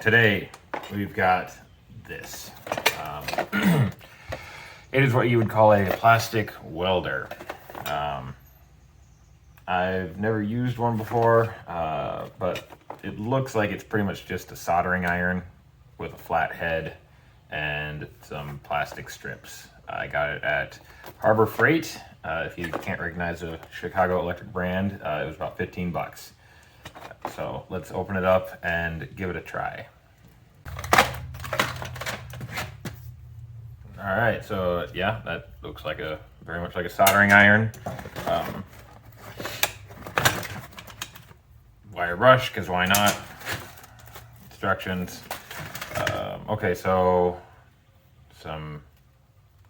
today we've got this. It is what you would call a plastic welder. I've never used one before, but it looks like it's pretty much just a soldering iron with a flat head and some plastic strips. I got it at Harbor Freight. If you can't recognize a Chicago electric brand, it was about 15 bucks. So let's open it up and give it a try. All right, so yeah, that looks like very much like a soldering iron. Wire brush, because why not? Instructions. Okay, so some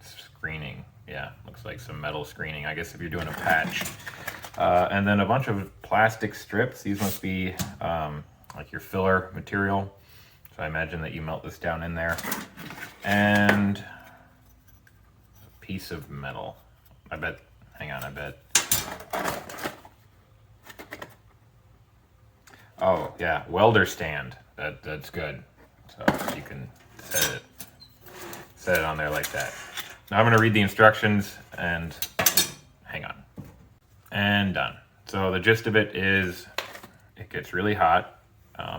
screening. Yeah, looks like some metal screening, I guess if you're doing a patch. And then a bunch of plastic strips. These must be like your filler material. So I imagine that you melt this down in there. And a piece of metal. I bet. Oh, yeah, welder stand. That's good. So you can set it on there like that. Now I'm going to read the instructions and hang on. And done. So the gist of it is it gets really hot.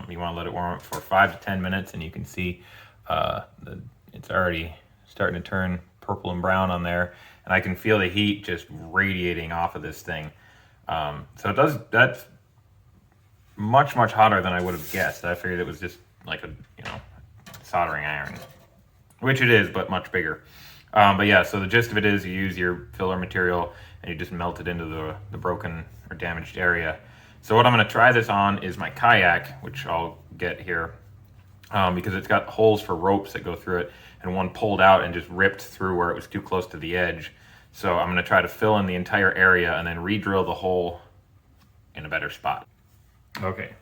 You want to let it warm up for 5 to 10 minutes, and you can see it's already starting to turn purple and brown on there. And I can feel the heat just radiating off of this thing. So that's much hotter than I would have guessed. I figured it was just like a soldering iron, which it is, but much bigger. But yeah, so the gist of it is you use your filler material and you just melt it into the broken or damaged area. So what I'm going to try this on is my Kayak, which I'll get here, because it's got holes for ropes that go through it, and one pulled out and just ripped through where it was too close to the edge. So I'm going to try to fill in the entire area and then re-drill the hole in a better spot. Okay,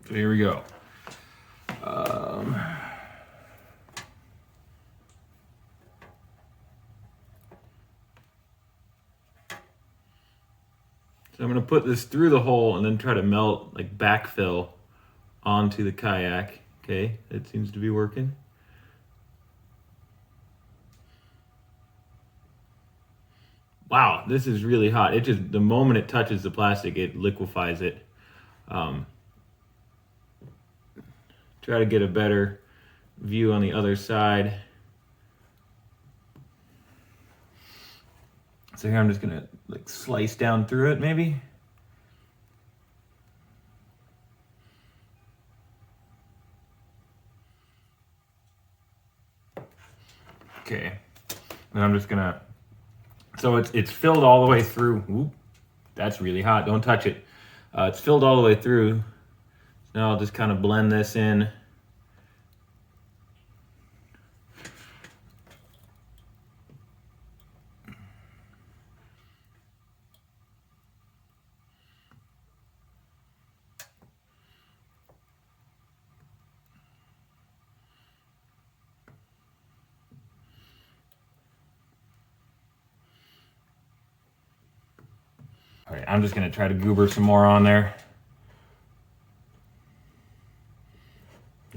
so here we go. So I'm going to put this through the hole and then try to melt, like backfill, onto the Kayak. Okay, that seems to be working. Wow, this is really hot. It just, the moment it touches the plastic, it liquefies it. Try to get a better view on the other side. So here I'm just gonna like slice down through it maybe. Okay, and I'm just gonna, so it's filled all the way through. Oop, that's really hot, don't touch it. It's filled all the way through. So now I'll just kind of blend this in. All right, I'm just gonna try to goober some more on there.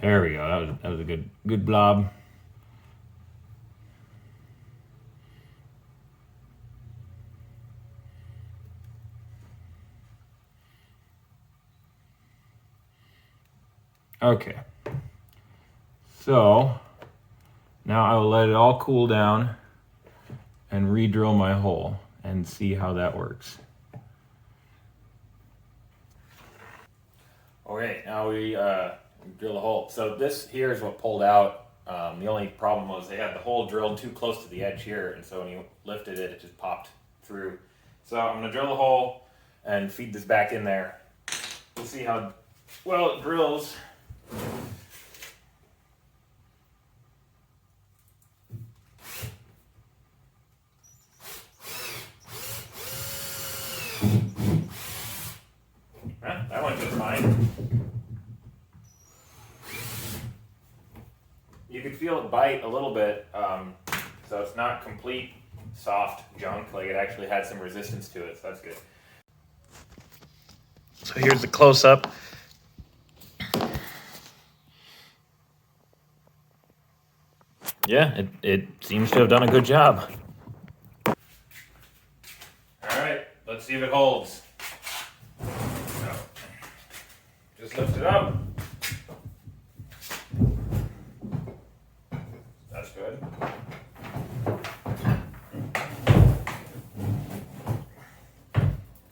There we go. That was a good blob. Okay. So now I will let it all cool down and re-drill my hole and see how that works. Okay, now we drill a hole. So this here is what pulled out. The only problem was they had the hole drilled too close to the edge here, and so when you lifted it, it just popped through. So I'm going to drill the hole and feed this back in there. We'll see how well it drills. That went just fine. You could feel it bite a little bit, so it's not complete soft junk, like it actually had some resistance to it, so that's good. So here's the close-up. yeah, it seems to have done a good job. All right, let's see if it holds. So, just lift it up. That's good.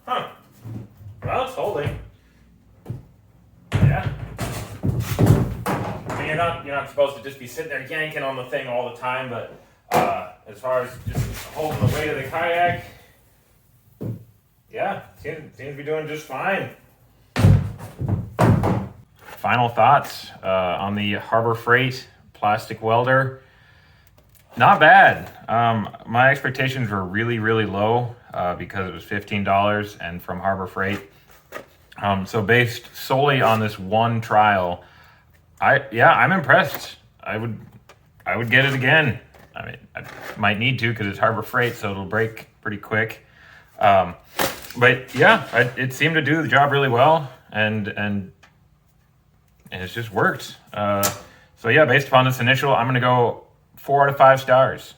Huh. Well, it's holding. Yeah. I mean, you're not supposed to just be sitting there yanking on the thing all the time, but as far as just holding the weight of the kayak, yeah, seems to be doing just fine. Final thoughts on the Harbor Freight plastic welder. Not bad. My expectations were really, really low because it was $15 and from Harbor Freight. So based solely on this one trial, I'm impressed. I would get it again. I mean, I might need to because it's Harbor Freight, so it'll break pretty quick. But yeah, it seemed to do the job really well, and it's just worked. So yeah, based upon this initial, I'm gonna go 4 out of 5 stars.